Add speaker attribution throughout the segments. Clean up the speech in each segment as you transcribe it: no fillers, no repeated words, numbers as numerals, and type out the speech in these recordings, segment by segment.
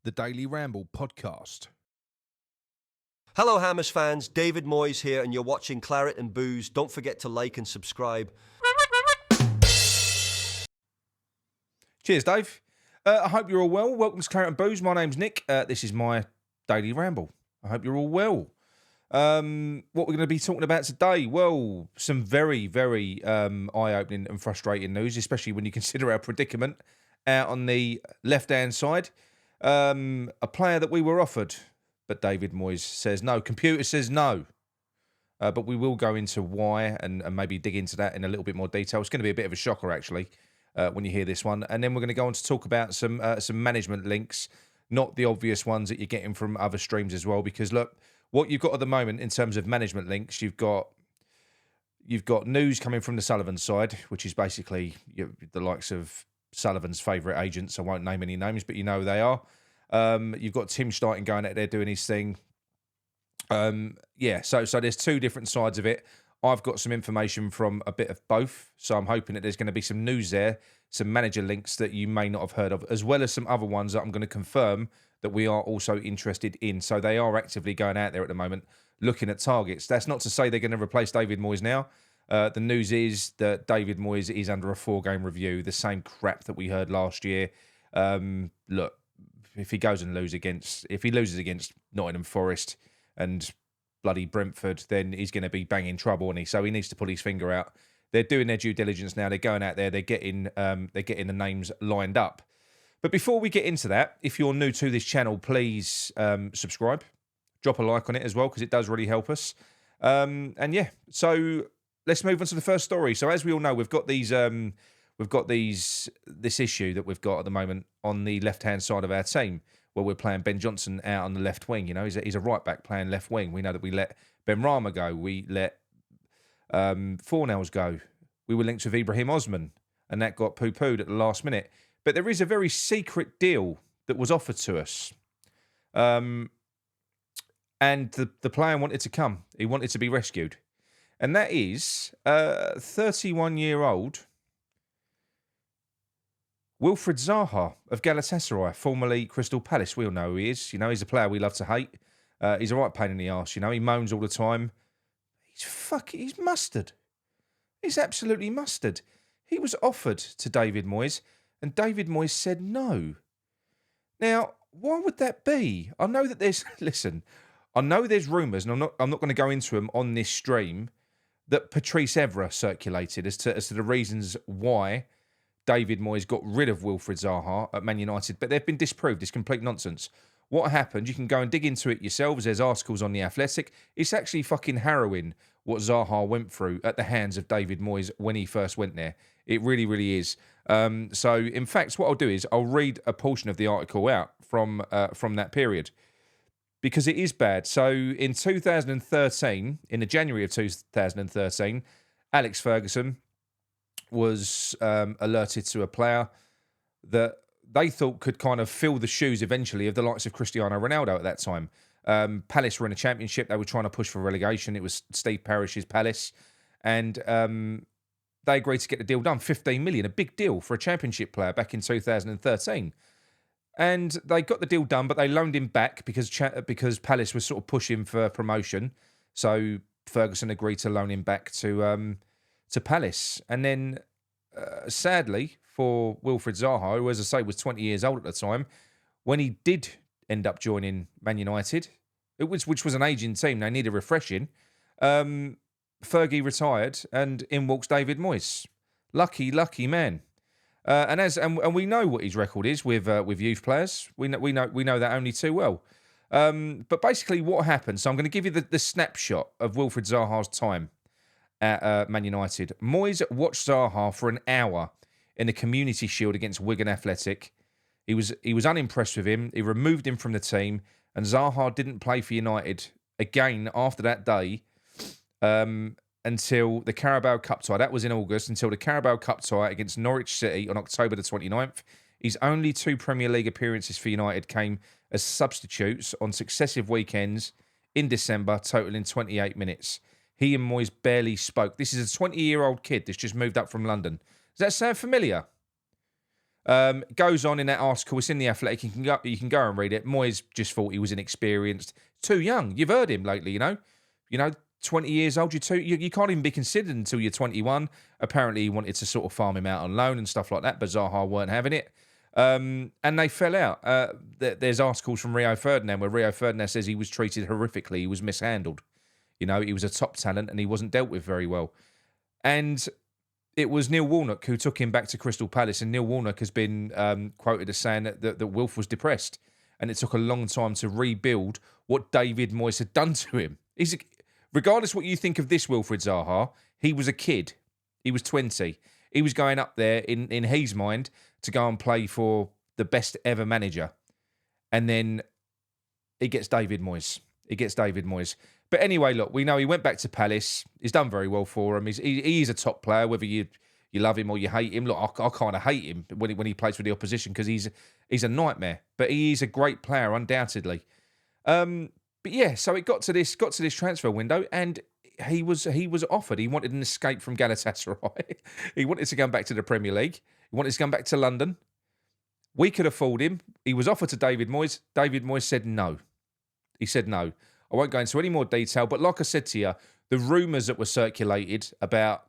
Speaker 1: the Daily Ramble podcast.
Speaker 2: Hello Hammers fans, David Moyes here and you're watching Claret and Booze. Don't forget to like and subscribe.
Speaker 1: Cheers, Dave. I hope you're all well. Welcome to Claret and Booze. My name's Nick. This is my Daily Ramble. I hope you're all well. What we're going to be talking about today? Well, some very, very eye-opening and frustrating news, especially when you consider our predicament out on the left-hand side. A player that we were offered, but David Moyes says no. Computer says no. But we will go into why and maybe dig into that in a little bit more detail. It's going to be a bit of a shocker, actually, when you hear this one. And then we're going to go on to talk about some management links, not the obvious ones that you're getting from other streams as well. Because, look, what you've got at the moment in terms of management links, you've got news coming from the Sullivan side, which is basically the likes of Sullivan's favourite agents. I won't name any names, but you know who they are. You've got Tim Stein going out there doing his thing. So there's two different sides of it. I've got some information from a bit of both, so I'm hoping that there's going to be some news there, some manager links that you may not have heard of, as well as some other ones that I'm going to confirm that we are also interested in. So they are actively going out there at the moment, looking at targets. That's not to say they're going to replace David Moyes now. The news is that David Moyes is under a 4-game review, the same crap that we heard last year. Look, if he loses against Nottingham Forest and bloody Brentford, then he's going to be banging trouble, and so he needs to pull his finger out. They're doing their due diligence now. They're going out there. They're getting the names lined up. But before we get into that, if you're new to this channel, please subscribe, drop a like on it as well, because it does really help us. So let's move on to the first story. So as we all know, we've got this issue that we've got at the moment on the left-hand side of our team, where we're playing Ben Johnson out on the left wing. You know, he's a right back playing left wing. We know that we let Ben Rama go. We let Fornells go. We were linked with Ibrahim Osman, and that got poo-pooed at the last minute. But there is a very secret deal that was offered to us. And the player wanted to come. He wanted to be rescued. And that is 31-year-old Wilfred Zaha of Galatasaray, formerly Crystal Palace. We all know who he is. You know, he's a player we love to hate. He's a right pain in the arse. You know, he moans all the time. He's mustard. He's absolutely mustard. He was offered to David Moyes, and David Moyes said no. Now, why would that be? I know that there's rumours, and I'm not going to go into them on this stream, that Patrice Evra circulated as to the reasons why David Moyes got rid of Wilfred Zaha at Man United, but they've been disproved. It's complete nonsense. What happened, you can go and dig into it yourselves. There's articles on The Athletic. It's actually fucking harrowing what Zaha went through at the hands of David Moyes when he first went there. It really, really is. So, in fact, what I'll do is I'll read a portion of the article out from that period, because it is bad. So, in 2013, in the January of 2013, Alex Ferguson was alerted to a player that they thought could kind of fill the shoes eventually of the likes of Cristiano Ronaldo at that time. Palace were in a championship. They were trying to push for relegation. It was Steve Parish's Palace. And they agreed to get the deal done. 15 million, a big deal for a championship player back in 2013. And they got the deal done, but they loaned him back because Palace was sort of pushing for promotion. So Ferguson agreed to loan him back to Palace. And then, sadly, for Wilfred Zaha, who, as I say, was 20 years old at the time, when he did end up joining Man United, which was an aging team, they needed refreshing, Fergie retired, and in walks David Moyes. Lucky man. And we know what his record is with youth players. We know that only too well. But basically, what happened? So I'm going to give you the snapshot of Wilfred Zaha's time at Man United. Moyes watched Zaha for an hour in the Community Shield against Wigan Athletic. He was unimpressed with him. He removed him from the team, and Zaha didn't play for United again after that day until the Carabao Cup tie. That was in August, until the Carabao Cup tie against Norwich City on October the 29th. His only 2 Premier League appearances for United came as substitutes on successive weekends in December, totaling 28 minutes. He and Moyes barely spoke. This is a 20-year-old kid that's just moved up from London. Does that sound familiar? Goes on in that article. It's in the Athletic. You can go and read it. Moyes just thought he was inexperienced, too young. You've heard him lately, you know, 20 years old. You can't even be considered until you're 21. Apparently, he wanted to sort of farm him out on loan and stuff like that, but Zaha weren't having it. And they fell out. There's articles from Rio Ferdinand where Rio Ferdinand says he was treated horrifically. He was mishandled. You know, he was a top talent and he wasn't dealt with very well. And it was Neil Warnock who took him back to Crystal Palace, and Neil Warnock has been quoted as saying that Wilf was depressed, and it took a long time to rebuild what David Moyes had done to him. Regardless what you think of this Wilfred Zaha, he was a kid. He was 20. He was going up there, in his mind, to go and play for the best ever manager. And then he gets David Moyes. But anyway, look, we know he went back to Palace. He's done very well for him. He is a top player, whether you love him or you hate him. Look, I kind of hate him when he plays for the opposition because he's a nightmare. But he is a great player, undoubtedly. But yeah, so it got to this transfer window, and he was offered. He wanted an escape from Galatasaray. He wanted to come back to the Premier League. He wanted to come back to London. We could afford him. He was offered to David Moyes. David Moyes said no. He said no. I won't go into any more detail, but like I said to you, the rumours that were circulated about,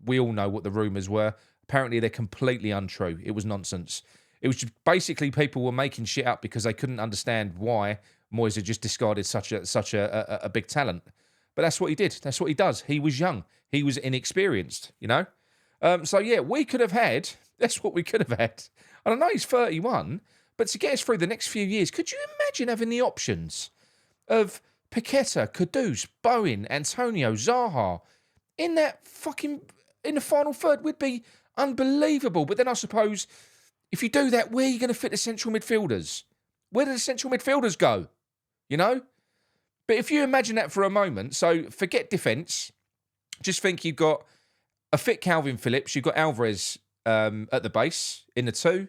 Speaker 1: we all know what the rumours were. Apparently, they're completely untrue. It was nonsense. It was just basically people were making shit up because they couldn't understand why Moyes had just discarded such a big talent. But that's what he did. That's what he does. He was young. He was inexperienced, you know? So, yeah, we could have had, that's what we could have had. I don't know, he's 31, but to get us through the next few years, could you imagine having the options of Paqueta, Kudus, Bowen, Antonio, Zaha in the final third? Would be unbelievable. But then I suppose if you do that, where are you going to fit the central midfielders? Where do the central midfielders go? You know? But if you imagine that for a moment, so forget defence, just think you've got a fit Calvin Phillips, you've got Alvarez at the base in the two,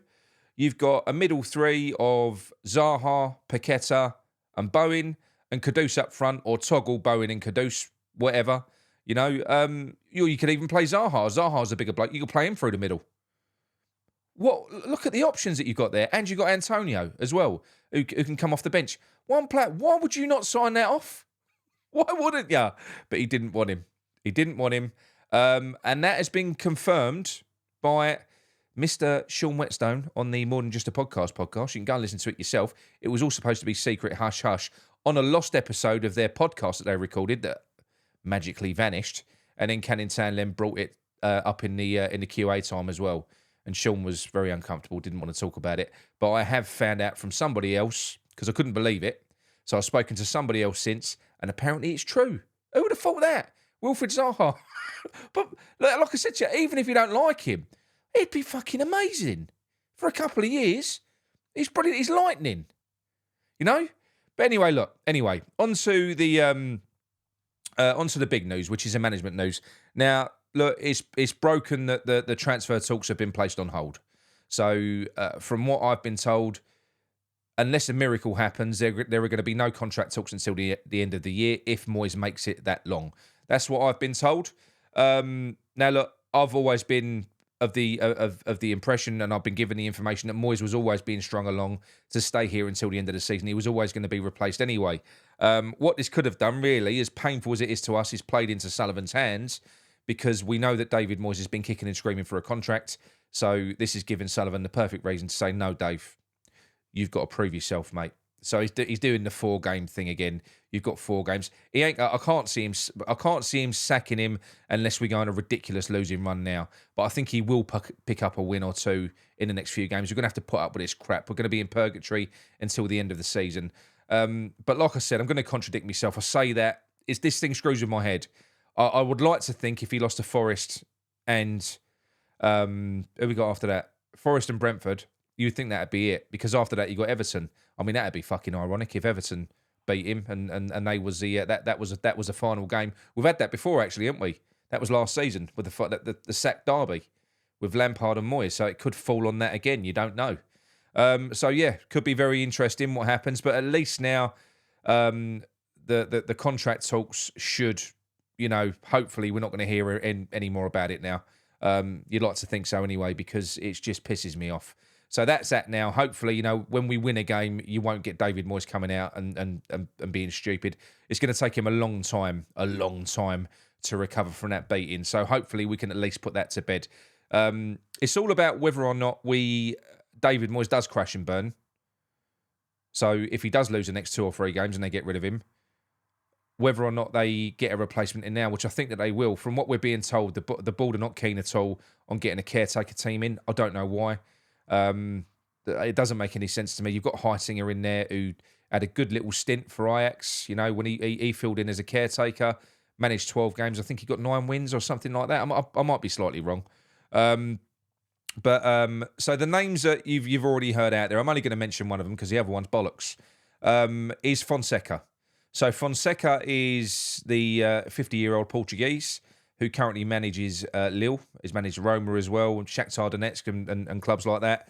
Speaker 1: you've got a middle three of Zaha, Paqueta and Bowen, and Kudus up front, or toggle Bowen and Kudus, whatever. You know, you could even play Zaha. Zaha's a bigger bloke. You could play him through the middle. Look at the options that you've got there. And you've got Antonio as well, who can come off the bench. One player, why would you not sign that off? Why wouldn't you? But he didn't want him. And that has been confirmed by Mr. Sean Whetstone on the More Than Just a podcast. You can go and listen to it yourself. It was all supposed to be secret, hush, hush, on a lost episode of their podcast that they recorded that magically vanished. And then Canning Tanlem brought it up in the QA time as well. And Sean was very uncomfortable, didn't want to talk about it. But I have found out from somebody else, because I couldn't believe it. So I've spoken to somebody else since, and apparently it's true. Who would have thought that? Wilfred Zaha. But like I said to you, even if you don't like him, he'd be fucking amazing. For a couple of years, he's brilliant. He's lightning. You know? But anyway, onto the big news, which is the management news. Now, look, it's broken that the transfer talks have been placed on hold. So, from what I've been told, unless a miracle happens, there are going to be no contract talks until the end of the year if Moyes makes it that long. That's what I've been told. Now, look, I've always been of the impression, and I've been given the information that Moyes was always being strung along to stay here until the end of the season. He was always going to be replaced anyway. What this could have done, really, as painful as it is to us, is played into Sullivan's hands, because we know that David Moyes has been kicking and screaming for a contract. So this is giving Sullivan the perfect reason to say, no, Dave, you've got to prove yourself, mate. So he's doing the 4-game thing again. You've got 4 games. I can't see him sacking him unless we go on a ridiculous losing run now. But I think he will pick up a win or two in the next few games. We're going to have to put up with this crap. We're going to be in purgatory until the end of the season. But like I said, I'm going to contradict myself. I say that this thing screws with my head. I would like to think if he lost to Forest and who we got after that? Forest and Brentford. You'd think that'd be it, because after that you got Everton. I mean, that'd be fucking ironic if Everton beat him and they was that was a final game. We've had that before, actually, haven't we? That was last season with the sack derby with Lampard and Moyes. So it could fall on that again. You don't know. So yeah, could be very interesting what happens. But at least now, the contract talks should, hopefully we're not going to hear any more about it now. You'd like to think so anyway, because it just pisses me off. So that's that now. Hopefully, when we win a game, you won't get David Moyes coming out and being stupid. It's going to take him a long time to recover from that beating. So hopefully we can at least put that to bed. It's all about whether or not David Moyes does crash and burn. So if he does lose the next 2 or 3 games and they get rid of him, whether or not they get a replacement in now, which I think that they will. From what we're being told, the board are not keen at all on getting a caretaker team in. I don't know why. It doesn't make any sense to me. You've got Heisinger in there who had a good little stint for Ajax. When he filled in as a caretaker, managed 12 games. I think he got 9 wins or something like that. I might be slightly wrong. So the names that you've already heard out there, I'm only going to mention one of them because the other one's bollocks. Is Fonseca. So Fonseca is the 50-year-old Portuguese who currently manages Lille. He's managed Roma as well, Shakhtar Donetsk and clubs like that.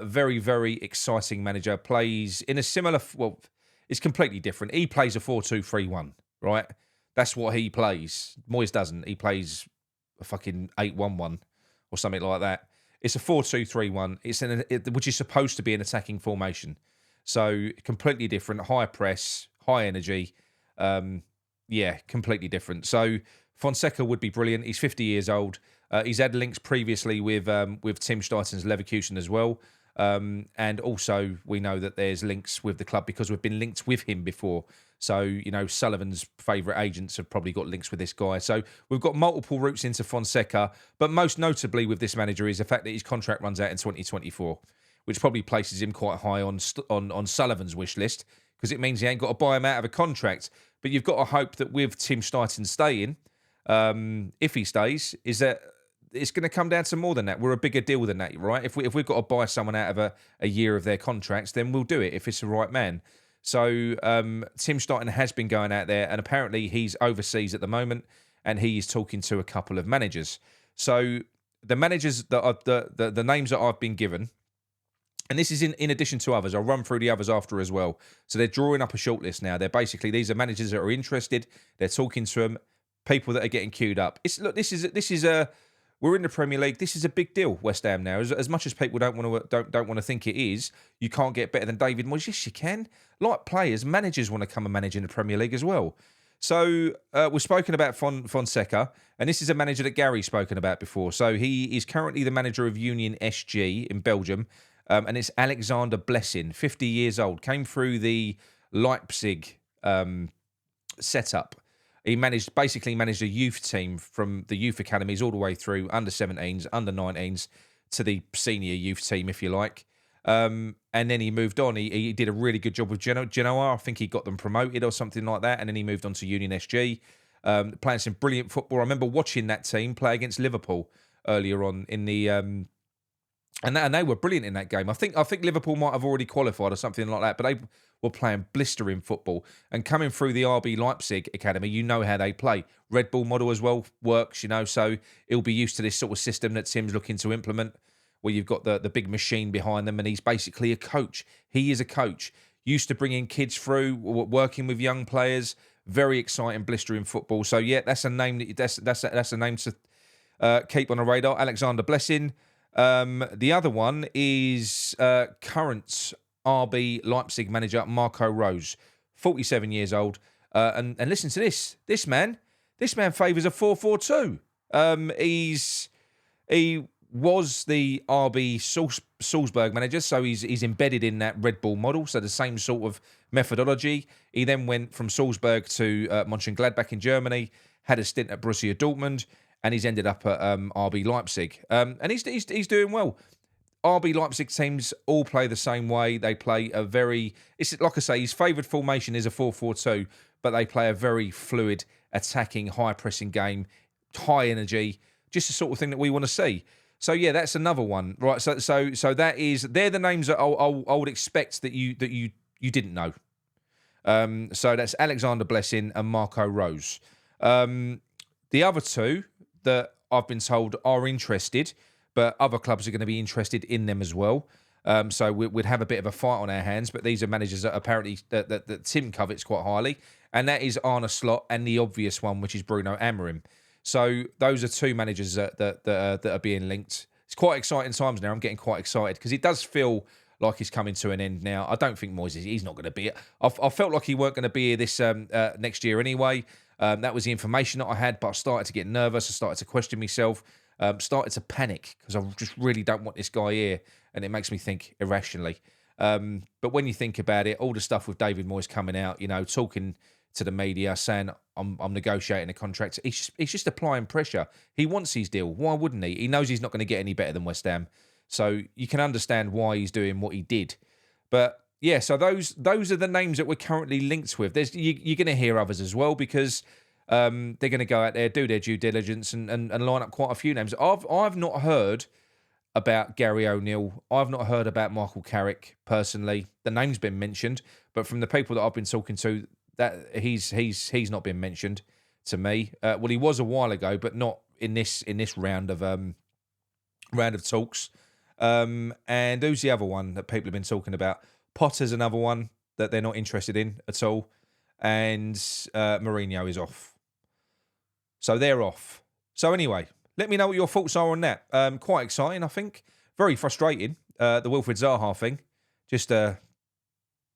Speaker 1: Very, very exciting manager. Plays in a similar... Well, it's completely different. He plays a 4-2-3-1, right? That's what he plays. Moyes doesn't. He plays a fucking 8-1-1 or something like that. It's a 4-2-3-1. Which is supposed to be an attacking formation. So completely different. High press, high energy. Completely different. So Fonseca would be brilliant. He's 50 years old. He's had links previously with Tim Stuyten's Leverkusen as well. And also we know that there's links with the club because we've been linked with him before. So, Sullivan's favourite agents have probably got links with this guy. So we've got multiple routes into Fonseca, but most notably with this manager is the fact that his contract runs out in 2024, which probably places him quite high on Sullivan's wish list because it means he ain't got to buy him out of a contract. But you've got to hope that with Tim Stuyten staying, if he stays, is that it's going to come down to more than that. We're a bigger deal than that, right? If we've got to buy someone out of a year of their contracts, then we'll do it if it's the right man. So Tim Stuyten has been going out there, and apparently he's overseas at the moment, and he is talking to a couple of managers. So the managers that are the names that I've been given, and this is in addition to others. I'll run through the others after as well. So they're drawing up a shortlist now. These are managers that are interested. They're talking to them, people that are getting queued up. We're in the Premier League. This is a big deal, West Ham now. As much as people don't want to think it is, you can't get better than David Moyes. Yes, you can. Like players, managers want to come and manage in the Premier League as well. So we've spoken about Fonseca, and this is a manager that Gary's spoken about before. So he is currently the manager of Union SG in Belgium, and it's Alexander Blessing, 50 years old, came through the Leipzig setup. He basically managed a youth team from the youth academies all the way through under 17s, under 19s to the senior youth team, if you like. And then he moved on. He did a really good job with Genoa. I think he got them promoted or something like that. And then he moved on to Union SG, playing some brilliant football. I remember watching that team play against Liverpool earlier on in the... And they were brilliant in that game. I think Liverpool might have already qualified or something like that, but they were playing blistering football. And coming through the RB Leipzig academy, you know how they play. Red Bull model as well works, so he'll be used to this sort of system that Tim's looking to implement, where you've got the big machine behind them, and he's basically a coach. He is a coach. Used to bringing kids through, working with young players. Very exciting, blistering football. So yeah, that's a name that's a name to keep on the radar. Alexander Blessing. The other one is current RB Leipzig manager Marco Rose, 47 years old. And listen to this. This man favours a 4-4-2. He was the RB Salzburg manager, so he's embedded in that Red Bull model, so the same sort of methodology. He then went from Salzburg to Mönchengladbach in Germany, had a stint at Borussia Dortmund, and he's ended up at RB Leipzig. And he's doing well. RB Leipzig teams all play the same way. They play it's like I say, his favoured formation is a 4-4-2, but they play a very fluid, attacking, high-pressing game, high energy, just the sort of thing that we want to see. So yeah, that's another one, right? So they're the names that I would expect that you didn't know. So that's Alexander Blessing and Marco Rose. The other two that I've been told are interested, but other clubs are going to be interested in them as well. So we'd have a bit of a fight on our hands, but these are managers that apparently that Tim covets quite highly, and that is Arne Slot and the obvious one, which is Bruno Amorim. So those are two managers that are being linked. It's quite exciting times now. I'm getting quite excited because it does feel like he's coming to an end now. I don't think Moyes he's not going to be it. I felt like he weren't going to be here this next year anyway. That was the information that I had, but I started to get nervous. I started to question myself. Started to panic because I just really don't want this guy here, and it makes me think irrationally. But when you think about it, all the stuff with David Moyes coming out, talking to the media, saying I'm negotiating a contract, he's just applying pressure. He wants his deal. Why wouldn't he? He knows he's not going to get any better than West Ham, so you can understand why he's doing what he did. But yeah, so those are the names that we're currently linked with. You're going to hear others as well because they're going to go out there, do their due diligence, and line up quite a few names. I've not heard about Gary O'Neill. I've not heard about Michael Carrick personally. The name's been mentioned, but from the people that I've been talking to, that he's not been mentioned to me. Well, he was a while ago, but not in this round of talks. And who's the other one that people have been talking about? Potter's another one that they're not interested in at all, and Mourinho is off. So they're off. So anyway, let me know what your thoughts are on that. Quite exciting, I think. Very frustrating. The Wilfred Zaha thing, just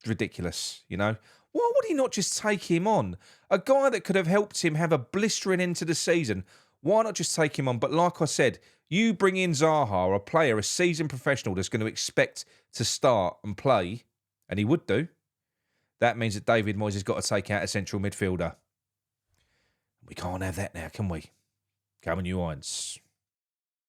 Speaker 1: ridiculous. Why would he not just take him on? A guy that could have helped him have a blistering end to the season. Why not just take him on? But like I said, you bring in Zaha, a player, a seasoned professional that's going to expect to start and play, and he would do. That means that David Moyes has got to take out a central midfielder. We can't have that now, can we? Come on, you irons.